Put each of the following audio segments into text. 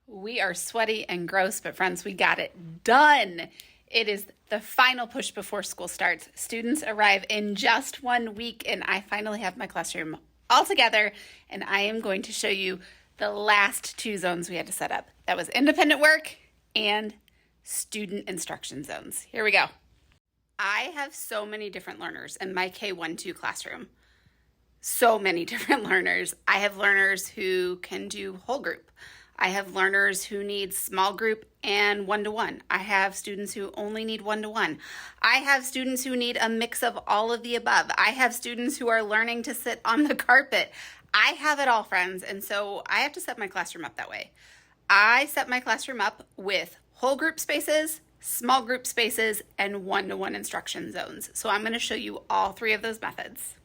We are sweaty and gross, but friends, we got it done. It is the final push before school starts. Students arrive in just 1 week, and I finally have my classroom all together, and I am going to show you the last two zones we had to set up. That was independent work and student instruction zones. Here we go. I have so many different learners in my K-1-2 classroom. So many different learners. I have learners who can do whole group. I have learners who need small group and one-to-one. I have students who only need one-to-one. I have students who need a mix of all of the above. I have students who are learning to sit on the carpet. I have it all, friends, and so I have to set my classroom up that way. I set my classroom up with whole group spaces, small group spaces, and one-to-one instruction zones. So I'm going to show you all three of those methods.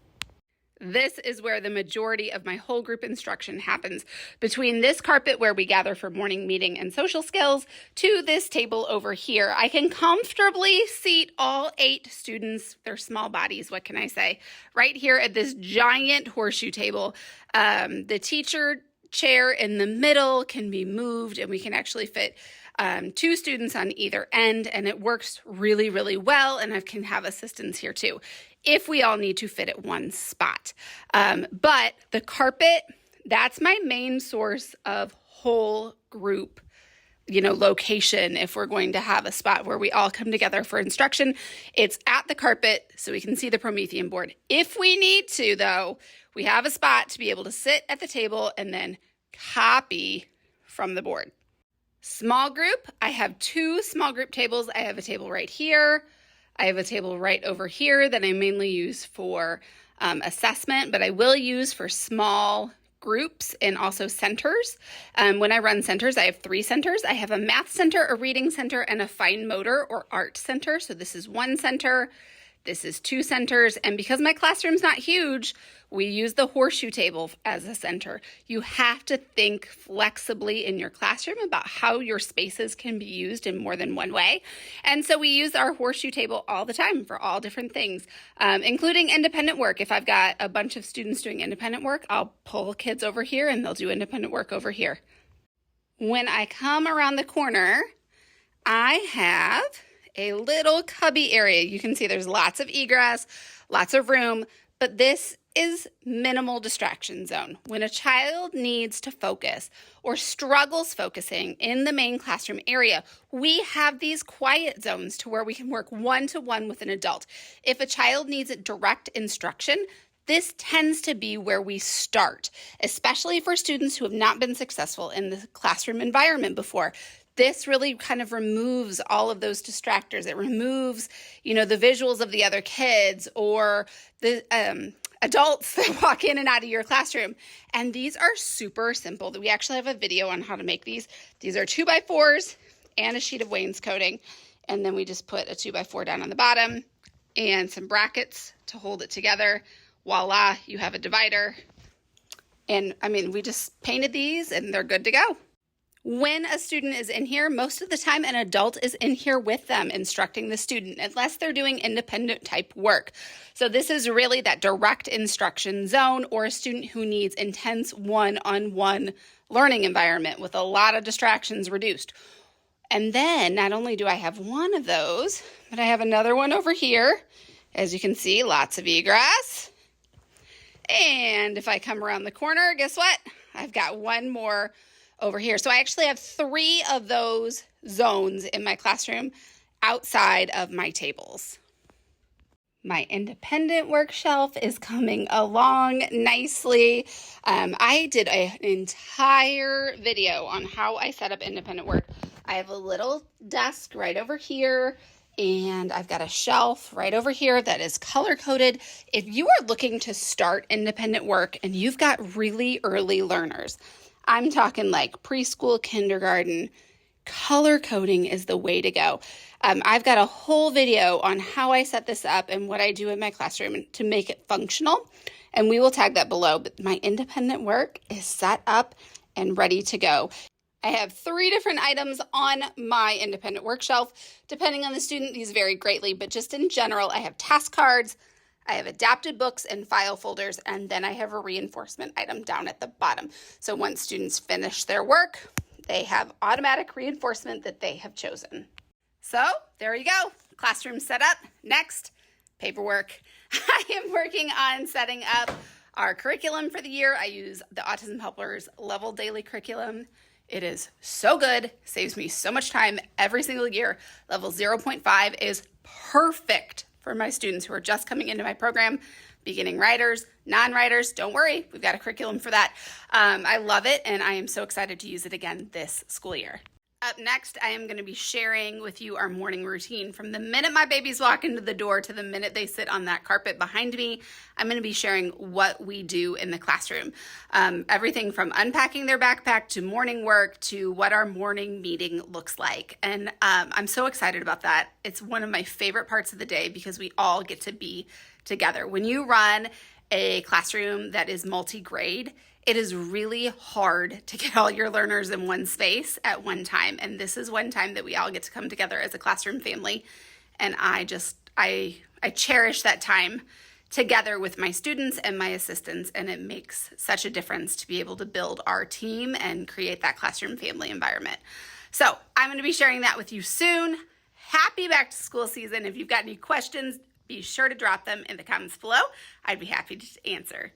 This is where the majority of my whole group instruction happens, between this carpet where we gather for morning meeting and social skills to this table over here. I can comfortably seat all 8 students, their small bodies, what can I say, right here at this giant horseshoe table. The teacher chair in the middle can be moved, and we can actually fit 2 students on either end, and it works really, really well, and I can have assistants here too, if we all need to fit at one spot. But the carpet, that's my main source of whole group, location. If we're going to have a spot where we all come together for instruction, it's at the carpet so we can see the Promethean board. If we need to, though, we have a spot to be able to sit at the table and then copy from the board. Small group, I have 2 small group tables. I have a table right here. I have a table right over here that I mainly use for assessment, but I will use for small groups and also centers. When I run centers, I have 3 centers. I have a math center, a reading center, and a fine motor or art center. So this is 1 center. This is 2 centers, and because my classroom's not huge, we use the horseshoe table as a center. You have to think flexibly in your classroom about how your spaces can be used in more than one way. And so we use our horseshoe table all the time for all different things, including independent work. If I've got a bunch of students doing independent work, I'll pull kids over here and they'll do independent work over here. When I come around the corner, I have a little cubby area. You can see there's lots of egress, lots of room, but this is minimal distraction zone. When a child needs to focus or struggles focusing in the main classroom area, we have these quiet zones to where we can work one-to-one with an adult. If a child needs direct instruction, this tends to be where we start, especially for students who have not been successful in the classroom environment before. This really kind of removes all of those distractors. It removes, the visuals of the other kids or the adults that walk in and out of your classroom. And these are super simple. We actually have a video on how to make these. These are 2x4s and a sheet of wainscoting. And then we just put a 2x4 down on the bottom and some brackets to hold it together. Voila, you have a divider. And we just painted these and they're good to go. When a student is in here, most of the time an adult is in here with them instructing the student, unless they're doing independent type work. So this is really that direct instruction zone or a student who needs intense one-on-one learning environment with a lot of distractions reduced. And then not only do I have one of those, but I have another one over here. As you can see, lots of egress. And if I come around the corner, guess what? I've got one more over here. So I actually have 3 of those zones in my classroom outside of my tables. My independent work shelf is coming along nicely. I did an entire video on how I set up independent work. I have a little desk right over here, and I've got a shelf right over here that is color-coded. If you are looking to start independent work and you've got really early learners, I'm talking like preschool, kindergarten, color coding is the way to go. I've got a whole video on how I set this up and what I do in my classroom to make it functional, and we will tag that below. But my independent work is set up and ready to go. I have 3 different items on my independent work shelf. Depending on the student, these vary greatly, but just in general, I have task cards, I have adapted books and file folders, and then I have a reinforcement item down at the bottom. So once students finish their work, they have automatic reinforcement that they have chosen. So there you go. Classroom set up. Next, paperwork. I am working on setting up our curriculum for the year. I use the Autism Helper's Level Daily Curriculum. It is so good, saves me so much time every single year. Level 0.5 is perfect for my students who are just coming into my program, beginning writers, non-writers. Don't worry, we've got a curriculum for that. I love it, and I am so excited to use it again this school year. Up next, I am going to be sharing with you our morning routine. From the minute my babies walk into the door to the minute they sit on that carpet behind me, I'm going to be sharing what we do in the classroom. Everything from unpacking their backpack to morning work to what our morning meeting looks like. And I'm so excited about that. It's one of my favorite parts of the day because we all get to be together. When you run a classroom that is multi-grade, it is really hard to get all your learners in one space at one time. And this is one time that we all get to come together as a classroom family. And I cherish that time together with my students and my assistants. And it makes such a difference to be able to build our team and create that classroom family environment. So I'm going to be sharing that with you soon. Happy back to school season. If you've got any questions, be sure to drop them in the comments below. I'd be happy to answer.